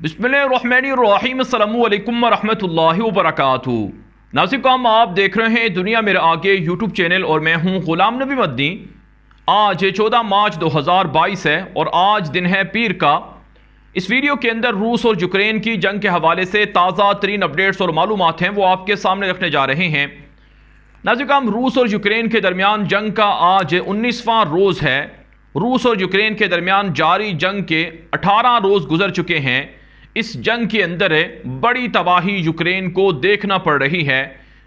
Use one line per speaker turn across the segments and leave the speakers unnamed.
बिस्मिल्लाहिर्रहमानिर्रहीम अस्सलामु अलैकुम वरहमतुल्लाहि वबरकातुहू। नाज़रीन, आप देख रहे हैं दुनिया मेरे आगे यूट्यूब चैनल और मैं हूं गुलाम नबी मदनी। आज 14 मार्च 2022 है और आज दिन है पीर का। इस वीडियो के अंदर रूस और यूक्रेन की जंग के हवाले से ताज़ा तरीन अपडेट्स और मालूमात हैं वो आपके सामने रखने जा रहे हैं। नाज़रीन, रूस और यूक्रेन के दरमियान जंग का आज 19वां रोज़ है। रूस और यूक्रेन के दरमियान जारी जंग के 18 रोज़ गुजर चुके हैं। इस जंग के अंदर बड़ी तबाही यूक्रेन को देखना पड़ रही है।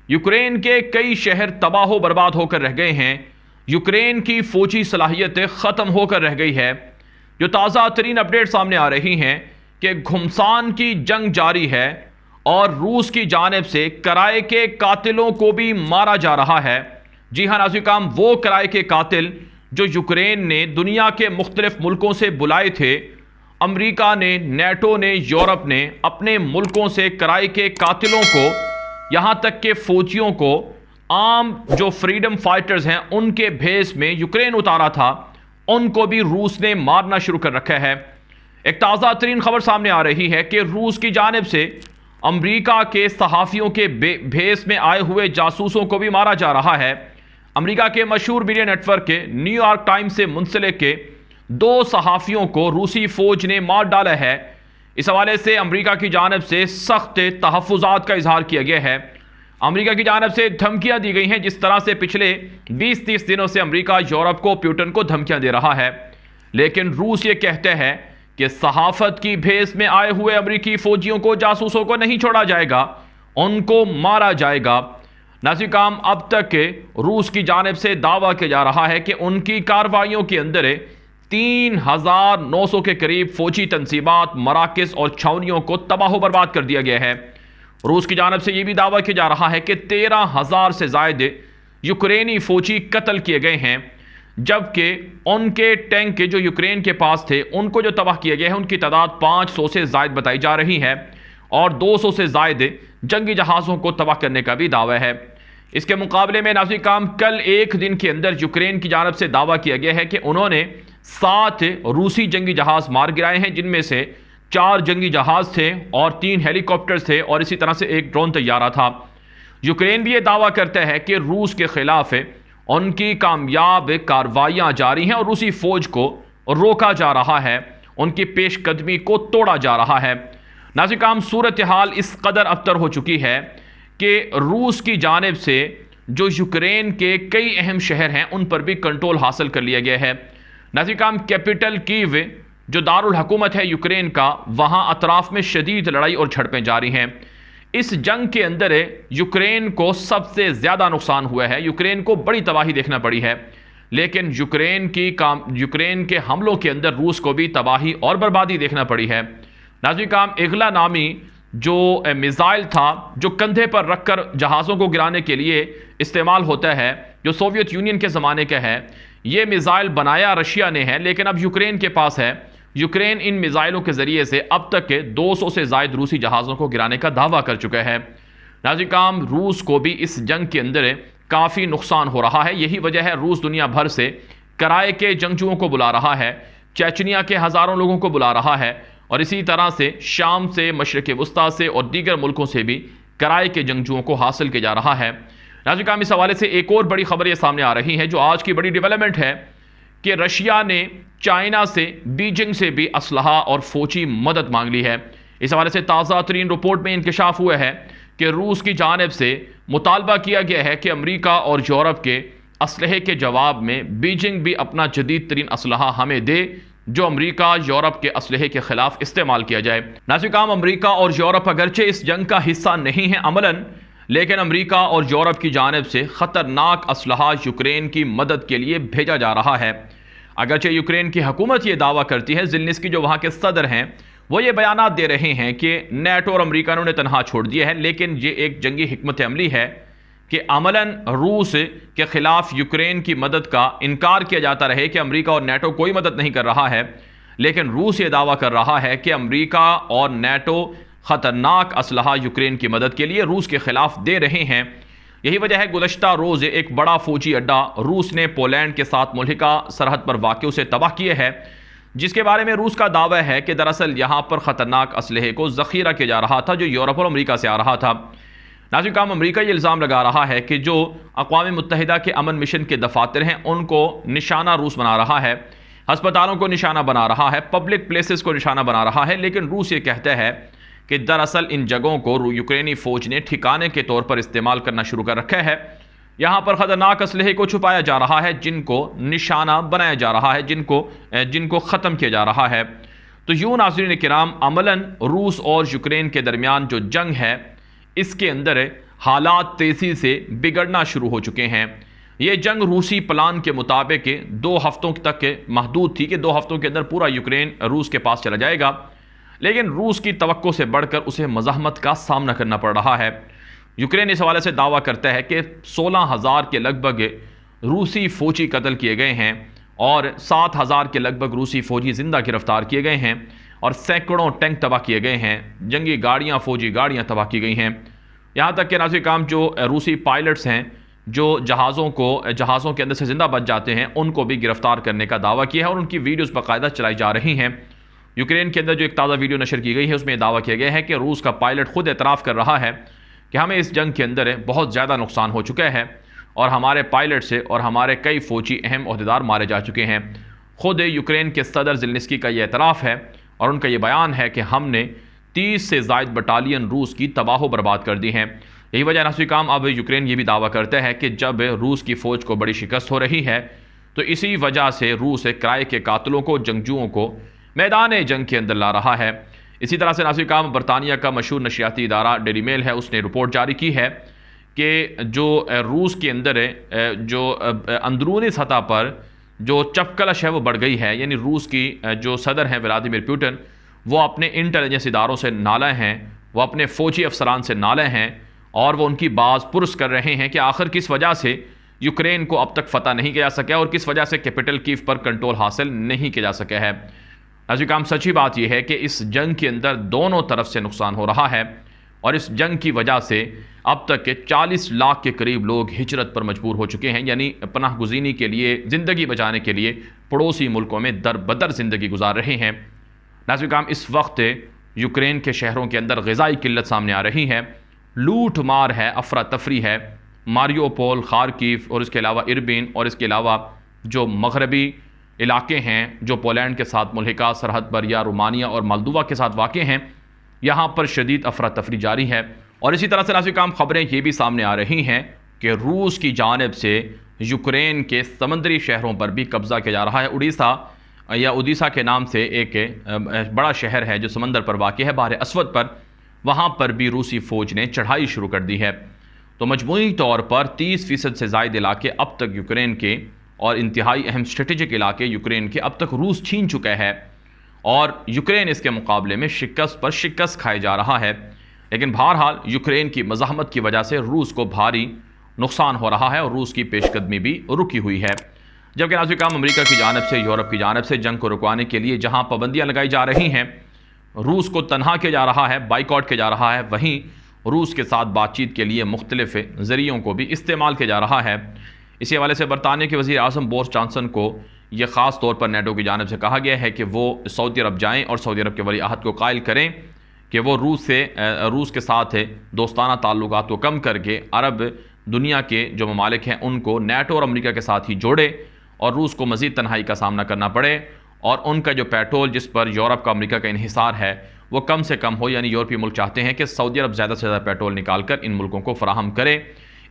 यूक्रेन के कई शहर तबाह बर्बाद होकर रह गए हैं। यूक्रेन की फौजी सलाहियत ख़त्म होकर रह गई है। जो ताज़ा तरीन अपडेट सामने आ रही हैं कि घुमसान की जंग जारी है और रूस की जानिब से किराए के कातिलों को भी मारा जा रहा है। जी हाँ नाज़रीन, वो किराए के कातिल जो यूक्रेन ने दुनिया के मुख्तलिफ मुल्कों से बुलाए थे। अमेरिका ने, नेटो ने, यूरोप ने अपने मुल्कों से किराए के कातिलों को, यहाँ तक के फौजियों को, आम जो फ्रीडम फाइटर्स हैं उनके भेस में यूक्रेन उतारा था, उनको भी रूस ने मारना शुरू कर रखा है। एक ताज़ा तरीन खबर सामने आ रही है कि रूस की जानिब से अमेरिका के सहाफ़ियों के भेस में आए हुए जासूसों को भी मारा जा रहा है। अमेरिका के मशहूर मीडिया नेटवर्क के न्यूयॉर्क टाइम्स से मुंसलिक के 2 सहाफ़ियों को रूसी फौज ने मार डाला है। इस हवाले से अमेरिका की जानिब से सख्त तहफ़्फ़ुज़ात का इजहार किया गया है। अमेरिका की जानिब से धमकियां दी गई हैं, जिस तरह से पिछले 20-30 दिनों से अमेरिका यूरोप को, पुतिन को धमकियां दे रहा है। लेकिन रूस ये कहते हैं कि सहाफ़त की भेस में आए हुए अमेरिकी फ़ौजियों को, जासूसों को नहीं छोड़ा जाएगा, उनको मारा जाएगा। नाज़रीन, अब तक रूस की जानिब से दावा किया जा रहा है कि उनकी कार्रवाइयों के अंदर 3,900 के करीब फौजी तंसीबात, मराकज़ और छावनियों को तबाह बर्बाद कर दिया गया है। रूस की जानिब से यह भी दावा किया जा रहा है कि 13,000 से ज़ायद यूक्रेनी फौजी कत्ल किए गए हैं, जबकि उनके टैंक जो यूक्रेन के पास थे उनको जो तबाह किया गया है उनकी तादाद 500 से ज़ायद बताई जा रही है और 200 से ज़ायद जंगी जहाज़ों को तबाह करने का भी दावा है। इसके मुकाबले में नाज़रीन, कल एक दिन के अंदर यूक्रेन की जानिब से दावा किया गया है कि उन्होंने 7 रूसी जंगी जहाज़ मार गिराए हैं, जिनमें से 4 जंगी जहाज़ थे और 3 हेलीकॉप्टर्स थे और इसी तरह से एक ड्रोन तैयारा था। यूक्रेन भी ये दावा करता है कि रूस के खिलाफ उनकी कामयाब कार्रवाइयाँ जारी हैं और रूसी फौज को रोका जा रहा है, उनकी पेशकदमी को तोड़ा जा रहा है। नाज़रीन, सूरत हाल इस कदर अबतर हो चुकी है कि रूस की जानिब से जो यूक्रेन के कई अहम शहर हैं उन पर भी कंट्रोल हासिल कर लिया गया है। नाज़रीन, कैपिटल कीव जो दारुल हुकूमत है यूक्रेन का, वहाँ अतराफ में शदीद लड़ाई और झड़पें जारी हैं। इस जंग के अंदर यूक्रेन को सबसे ज़्यादा नुकसान हुआ है, यूक्रेन को बड़ी तबाही देखना पड़ी है। लेकिन यूक्रेन के हमलों के अंदर रूस को भी तबाही और बर्बादी देखना पड़ी है। नाज़रीन, इगला नामी जो मिसाइल था जो कंधे पर रखकर जहाज़ों को गिराने के लिए इस्तेमाल होता है, जो सोवियत यूनियन के ज़माने का है, ये मिसाइल बनाया रशिया ने है, लेकिन अब यूक्रेन के पास है। यूक्रेन इन मिसाइलों के ज़रिए से अब तक के 200 से ज़ायद रूसी जहाज़ों को गिराने का दावा कर चुका है। नाज़रीन, रूस को भी इस जंग के अंदर काफ़ी नुकसान हो रहा है। यही वजह है रूस दुनिया भर से किराए के जंगजुओं को बुला रहा है, चेचनिया के हज़ारों लोगों को बुला रहा है और इसी तरह से शाम से, मशरिक़ वस्ता से और दीगर मुल्कों से भी किराए के जंगजुओं को हासिल किया जा रहा है। नाज़रीन, इस हवाले से एक और बड़ी खबर ये सामने आ रही है जो आज की बड़ी डेवलपमेंट है कि रशिया ने चाइना से, बीजिंग से भी असलहा और फौजी मदद मांग ली है। इस हवाले से ताज़ा तरीन रिपोर्ट में इंकशाफ हुआ है कि रूस की जानिब से मुतालबा किया गया है कि अमेरिका और यूरोप के असलहे के जवाब में बीजिंग भी अपना जदीद तरीन असलहा हमें दे, जो अमेरिका यूरोप के असलहे के खिलाफ इस्तेमाल किया जाए। नाज़रीन, अमेरिका और यूरोप अगरचे इस जंग का हिस्सा नहीं है अमलन, लेकिन अमेरिका और यूरोप की जानिब से ख़तरनाक असलहा यूक्रेन की मदद के लिए भेजा जा रहा है। अगरचे यूक्रेन की हुकूमत ये दावा करती है, ज़ेलेंस्की जो वहाँ के सदर हैं वो ये बयानात दे रहे हैं कि नेटो और अमेरिका ने उन्हें तनहा छोड़ दिया है, लेकिन ये एक जंगी हिकमत अमली है कि अमलन रूस के ख़िलाफ़ यूक्रेन की मदद का इनकार किया जाता रहे कि अमेरिका और नेटो कोई मदद नहीं कर रहा है। लेकिन रूस ये दावा कर रहा है कि अमेरिका और नेटो ख़तरनाक असलहा यूक्रेन की मदद के लिए रूस के ख़िलाफ़ दे रहे हैं। यही वजह है गुज़श्ता रोज़ एक बड़ा फ़ौजी अड्डा रूस ने पोलैंड के साथ मुल्हिका सरहद पर वाक़ उसे तबाह किए है, जिसके बारे में रूस का दावा है कि दरअसल यहाँ पर ख़तरनाक असलहे को ज़ख़ीरा किया जा रहा था जो यूरोप और अमरीका से आ रहा था। नाज़रीन काम अमरीका ये इल्ज़ाम लगा रहा है कि जो अक़वाम मुत्तहिदा के अमन मिशन के दफातर हैं उनको निशाना रूस बना रहा है, अस्पतालों को निशाना बना रहा है, पब्लिक प्लेसेस को निशाना बना रहा है। लेकिन रूस ये कहता है कि दरअसल इन जगहों को यूक्रेनी फ़ौज ने ठिकाने के तौर पर इस्तेमाल करना शुरू कर रखा है। यहाँ पर ख़तरनाक असलहे को छुपाया जा रहा है, जिनको निशाना बनाया जा रहा है, जिनको ख़त्म किया जा रहा है। तो यूँ नाज़रीन किराम अमलन रूस और यूक्रेन के दरमियान जो जंग है इसके अंदर हालात तेज़ी से बिगड़ना शुरू हो चुके हैं। ये जंग रूसी प्लान के मुताबिक 2 हफ्तों तक महदूद थी कि 2 हफ्तों के अंदर पूरा यूक्रेन रूस के पास चला जाएगा, लेकिन रूस की तवक्को से बढ़कर उसे मज़ाहमत का सामना करना पड़ रहा है। यूक्रेन इस हवाले से दावा करता है कि 16,000 के लगभग रूसी फ़ौजी कत्ल किए गए हैं और 7,000 के लगभग रूसी फ़ौजी ज़िंदा गिरफ्तार किए गए हैं और सैकड़ों टैंक तबाह किए गए हैं, जंगी गाड़ियाँ, फ़ौजी गाड़ियाँ तबाह की गई हैं। यहाँ तक कि नाज़रीन काम जो रूसी पायलट्स हैं जो जहाज़ों के अंदर से ज़िंदा बच जाते हैं उनको भी गिरफ्तार करने का दावा किया है और उनकी वीडियोज़ बाकायदा चलाई जा रही हैं। यूक्रेन के अंदर जो एक ताज़ा वीडियो नशर की गई है उसमें दावा किया गया है कि रूस का पायलट खुद एतराफ़ कर रहा है कि हमें इस जंग के अंदर बहुत ज़्यादा नुकसान हो चुका है और हमारे पायलट से और हमारे कई फ़ौजी अहम ओहदेदार मारे जा चुके हैं। खुद यूक्रेन के सदर ज़ेलेंस्की का यह एतराफ़ है और उनका ये बयान है कि हमने 30 से ज़ायद बटालियन रूस की तबाह बर्बाद कर दी हैं। यही वजह नाज़रीन काम अब यूक्रेन ये भी दावा करता है कि जब रूस की फ़ौज को बड़ी शिकस्त हो रही है तो इसी वजह से रूस किराए के कातलों को, जंगजुओं को मैदान जंग के अंदर ला रहा है। इसी तरह से नाज़रीन काम बरतानिया का मशहूर नशियाती इदारा डेली मेल है, उसने रिपोर्ट जारी की है कि जो रूस के अंदर जो अंदरूनी सतह पर जो चपकलश है वो बढ़ गई है। यानी रूस की जो सदर हैं व्लादिमीर पुतिन, वो अपने इंटेलिजेंस इदारों से नाले हैं, वो अपने फ़ौजी अफसरान से नाले हैं और वो उनकी बाज़ पुरस कर रहे हैं कि आखिर किस वजह से यूक्रेन को अब तक फ़तह नहीं किया जा सका और किस वजह से कैपिटल कीव पर कंट्रोल हासिल नहीं किया जा सका है। नाज़रीन काम सच्ची बात यह है कि इस जंग के अंदर दोनों तरफ से नुकसान हो रहा है और इस जंग की वजह से अब तक के 40 लाख के करीब लोग हिजरत पर मजबूर हो चुके हैं, यानी पनाह गुज़ीनी के लिए, ज़िंदगी बचाने के लिए पड़ोसी मुल्कों में दर बदर ज़िंदगी गुजार रहे हैं। नाज़रीन काम इस वक्त यूक्रेन के शहरों के अंदर ग़िज़ाई किल्लत सामने आ रही है, लूट मार है, अफरा तफरी है। मारियोपोल, खार्किव और इसके अलावा इरबिन और इसके अलावा जो मगरबी इलाके हैं जो पोलैंड के साथ मुल्हिका सरहद पर या रोमानिया और मोल्दोवा के साथ वाक़ हैं, यहाँ पर शदीद अफरा तफरी जारी है। और इसी तरह से नाज़रीन काम खबरें ये भी सामने आ रही हैं कि रूस की जानिब से यूक्रेन के समंदरी शहरों पर भी कब्ज़ा किया जा रहा है। उड़ीसा के नाम से एक बड़ा शहर है जो समंदर पर वाक़ है, बाहर असवद पर, वहाँ पर भी रूसी फ़ौज ने चढ़ाई शुरू कर दी है। तो मजमूई तौर पर 30% से ज़ायद इलाके अब तक यूक्रेन के और इंतहाई अहम स्ट्रेटेजिक इलाके यूक्रेन के अब तक रूस छीन चुका है और यूक्रेन इसके मुकाबले में शिकस्त पर शिकस्त खाए जा रहा है। लेकिन बहरहाल यूक्रेन की मज़ाहमत की वजह से रूस को भारी नुकसान हो रहा है और रूस की पेशकदमी भी रुकी हुई है। जबकि नाज़रीन काम अमेरिका की जानिब से, यूरोप की जानिब से जंग को रुकवाने के लिए जहाँ पाबंदियाँ लगाई जा रही हैं, रूस को तनहा किया जा रहा है, बाइकआउट किया जा रहा है, वहीं रूस के साथ बातचीत के लिए मुख्तलिफ ज़रियों को भी इस्तेमाल किया जा रहा है। इसी हवाले से बरतानिया के वज़ीर आज़म बोरिस जॉनसन को यह ख़ास तौर पर नेटो की जानिब से कहा गया है कि वो सऊदी अरब जाएँ और सऊदी अरब के वली अहद को कायल करें कि वो रूस के साथ दोस्ताना ताल्लुकात को कम करके अरब दुनिया के जो ममालिक हैं उनको नेटो और अमेरिका के साथ ही जोड़े और रूस को मज़ीद तन्हाई का सामना करना पड़े और उनका जो पेट्रोल जिस पर यूरोप का, अमेरिका का इन्हिसार है वो कम से कम हो। यानी यूरोपीय मुल्क चाहते हैं कि सऊदी अरब ज़्यादा से ज़्यादा पेट्रोल निकाल कर इन मुल्कों को फराहम करे।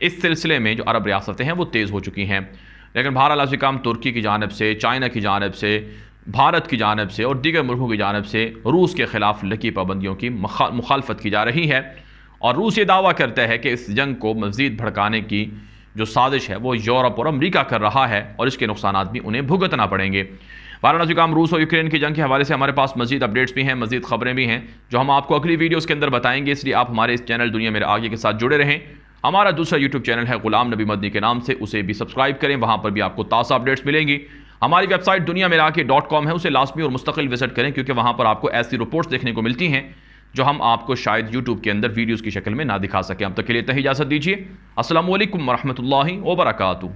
इस सिलसिले में जो अरब रियासतें हैं वो तेज़ हो चुकी हैं। लेकिन बहरहाल से काम तुर्की की जानिब से, चाइना की जानिब से, भारत की जानिब से और दीगर मुल्कों की जानिब से रूस के ख़िलाफ़ लगी पाबंदियों की मुखालफत की जा रही है और रूस ये दावा करता है कि इस जंग को मज़ीद भड़काने की जो साजिश है वो यूरोप और अमेरिका कर रहा है और इसके नुकसानात भी उन्हें भुगतना पड़ेंगे। वाराणसी काम रूस और यूक्रेन की जंग के हवाले से हमारे पास मज़ीद अपडेट्स भी हैं, मज़ीद खबरें भी हैं जो हम आपको अगली वीडियोज़ के अंदर बताएंगे। इसलिए आप हमारे इस चैनल दुनिया मेरे आगे के साथ जुड़े रहें। हमारा दूसरा यूट्यूब चैनल है गुलाम नबी मदनी के नाम से, उसे भी सब्सक्राइब करें, वहाँ पर भी आपको ताज़ा अपडेट्स मिलेंगी। हमारी वेबसाइट दुनिया मेरा आके .com है, उसे लाजमी और मुस्तकिल विजिट करें क्योंकि वहाँ पर आपको ऐसी रिपोर्ट्स देखने को मिलती हैं जो हम आपको शायद यूट्यूब के अंदर वीडियोज़ की शक्ल में ना दिखा सकें। अब तक के लिए इजाज़त दीजिए। अस्सलामु अलैकुम वरहमतुल्लाहि वबरकातुहू।